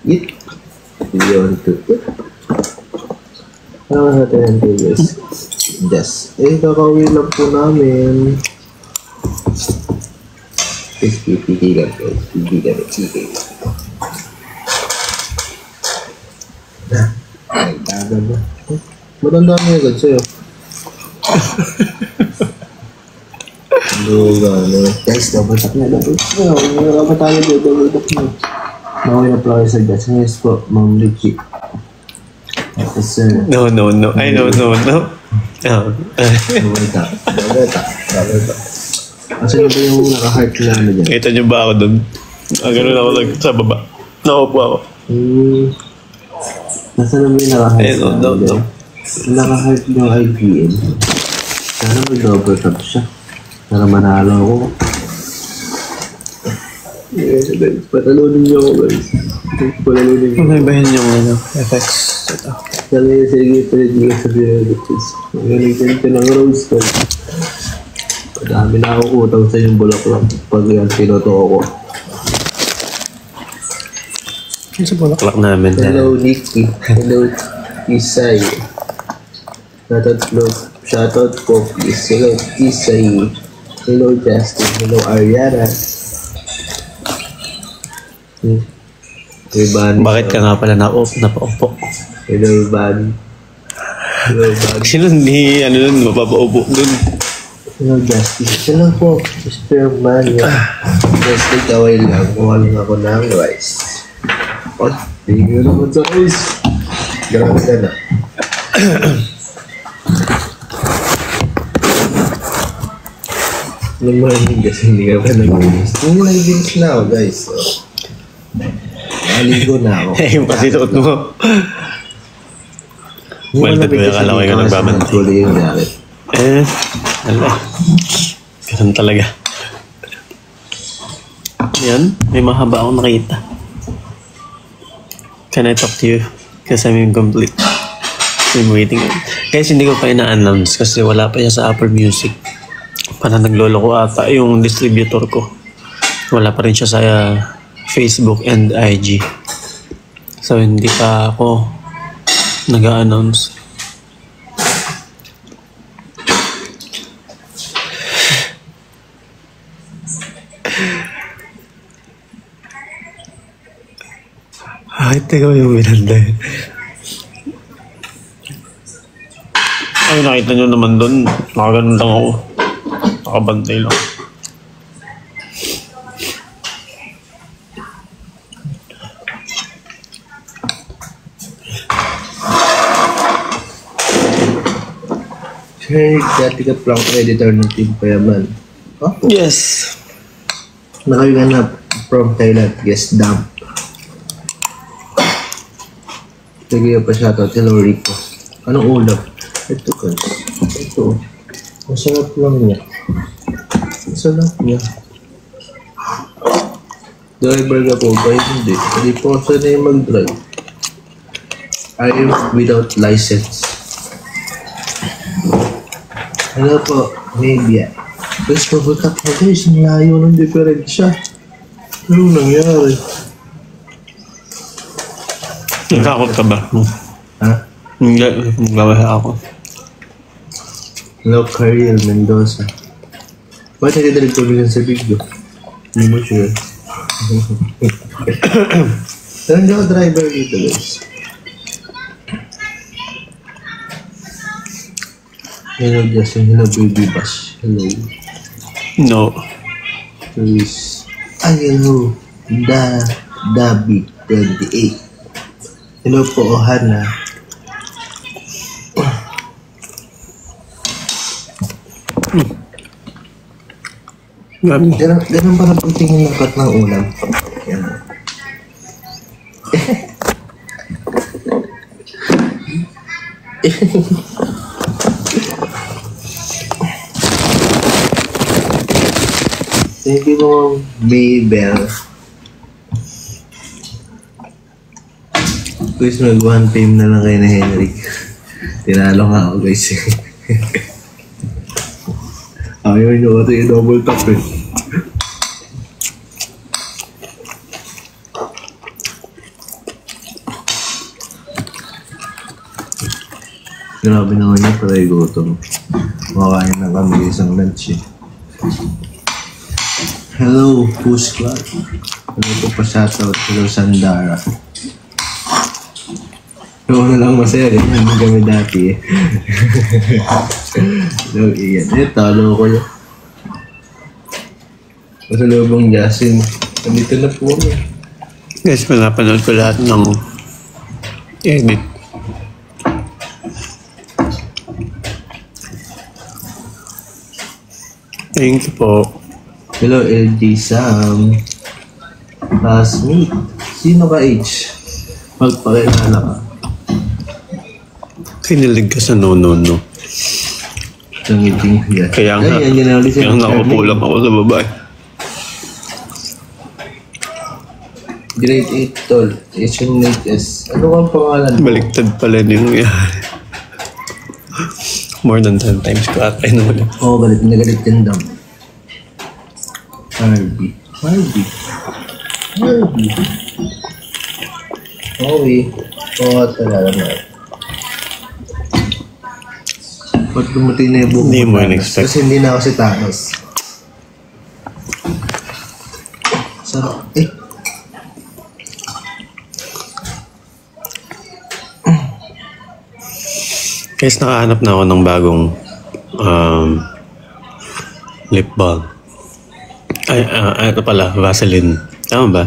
Eat. Beyond to eat. Ano natin ang guys? Yes. Kakauwi lang po namin. Pigil lang guys. Pigil. Ay, tagal na. Matanda mo agad sa'yo. Guys, double tap na. Nakapa tayo dito, double tap na. Mawin na player sa gas. Yes po, Ma'am Richie. Yes, sir. No. I don't know. Double tap. Asan ba yung naka-heart na ano dyan? Kita niyo ba ako doon? Ganun ako sa baba. Nakaupo ako. Nasaan na ba yung naka-heart na ano No. dyan? Naka-heart yung IPL. Sana mag-double tap siya. Para manalo ako. Yes, guys. Patalunin niyo ako, guys. Patalunin niyo. Ano ba yun yung FX? Ito. Sige, pwede ka sa realities. Magaling ka ng rose gold. Madami na ako utang sa yung bulaklak pag yan tinotoo ko. Ano sa bulaklak namin? Hello, Nicky. Hello, Isay. Shoutout po, please. Hello, Isay. Hello, Justin. Hello, Ariana. Iban. Bakit ka nga pala napaupo? Hello, Iban. Sino ni mapapaupo dun? Hello, Justin. Hello po, Mr. Mario. Just ikaway lang. Kuha lang ako ng rice. Oh, tingin naman sa rice. Grabe ka na. Naman kasi hindi ka pa nag-inis. Hindi nag-inis na ako, guys. Naligo na ako. Yung pasisuot mo. Welcome to akala ko yung nagbabantay. Ala. Ganun talaga. Yan, may mahaba akong nakita. Can I talk to you? Kasi I'm incomplete. I'm waiting. Guys, hindi ko pa ina-announce kasi wala pa siya sa Apple Music. Parang naglolo ko ata yung distributor ko. Wala pa rin siya sa Facebook and IG. So, hindi pa ako nag-a-announce. Ay, teka yung Miranda. Ay, nakita nyo naman doon. Nakaganon lang ako. Nakabantay lang. Sir, dati ka plang editor ng Team Payaman. Oh? Yes. Nakaganap from Thailand. Yes, damn. Sige pa shoutout. Hello, Rico. Anong ulam? Ito ka. Ito. Masarap lang niya. Masarap niya. Driver ka po ba? Hindi. Hindi po sanay mag-drive. I am without license. Hello po, maybe. Guys, pabutak na guys. Ang layo ng diferensya. Anong nangyari? Nagkakot ka ba? Ha? Hindi. Nagkawala ako. Hello, Cariel Mendoza. Ba't nagdadalig tuloy sa video? Hindi mo sure. Saan ka driver dito, guys? Hello, Justin. Hello, Baby Bash. Hello. No. Luis. Ay, hello. Dabi 28. Hello po, Ohana. Ganun para pagtingin ng cut ng ulam. Yan. Thank you po, Maybell. Guys, mag-one fame na lang kayo na Henrik. Tinalo nga ako, guys. Ayaw nyo kasi i-double tap eh. Grabe naman yun, pero gutom. Makain na kami isang lunch eh. Hello, Push Club. Hello po pa shoutout. Hello, Sandara. Ito na lang masaya. Ganyan kami dati eh. Hello, Ian. Talo ko yun. Masalubong Jasin. Nandito na po kami. Guys, pinapanood ko lahat ng edit. Thank you po. Hello, LD Sam. Classmate. Sino ka, H? Magpakilala ka. Kinilig ka sa no. Tangiting yan. Kaya nga, Ay, yan ulit kaya nga upo lang ako sa babae. Grade 8 tol. Asian S. Ano ang pangalan mo? Baliktad pala yung nangyari. More than 10 times ko at ay naman. Oo, galit. Nagalit yan daw. Harvey. Okay. Oo, talaga na. Ba't dumati na yung buhok Hindi mo Thanos? in-expect. Kasi hindi na ako si Thanos. Sarap. Guys, nakahanap na ako ng bagong lip balm. Ay, ito pala, Vaseline. Tama ba?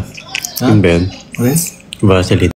Ha? Yung ba yun? Ano? Vaseline.